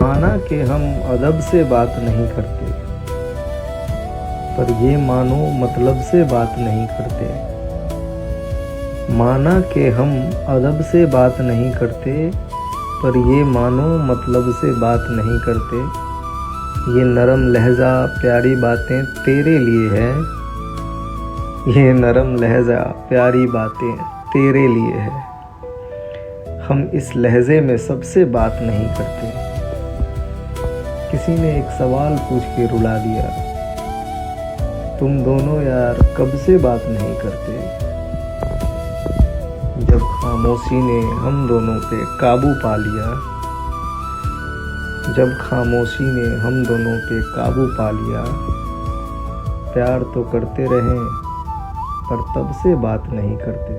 माना कि हम अदब से बात नहीं करते, पर ये मानो मतलब से बात नहीं करते। माना कि हम अदब से बात नहीं करते, पर ये मानो मतलब से बात नहीं करते। ये नरम लहजा प्यारी बातें तेरे लिए है, ये नरम लहजा प्यारी बातें तेरे लिए है। हम इस लहजे में सबसे बात नहीं करते। किसी ने एक सवाल पूछ के रुला दिया, तुम दोनों यार कब से बात नहीं करते। जब खामोशी ने हम दोनों पे काबू पा लिया, जब खामोशी ने हम दोनों पे काबू पा लिया। प्यार तो करते रहें, पर तब से बात नहीं करते।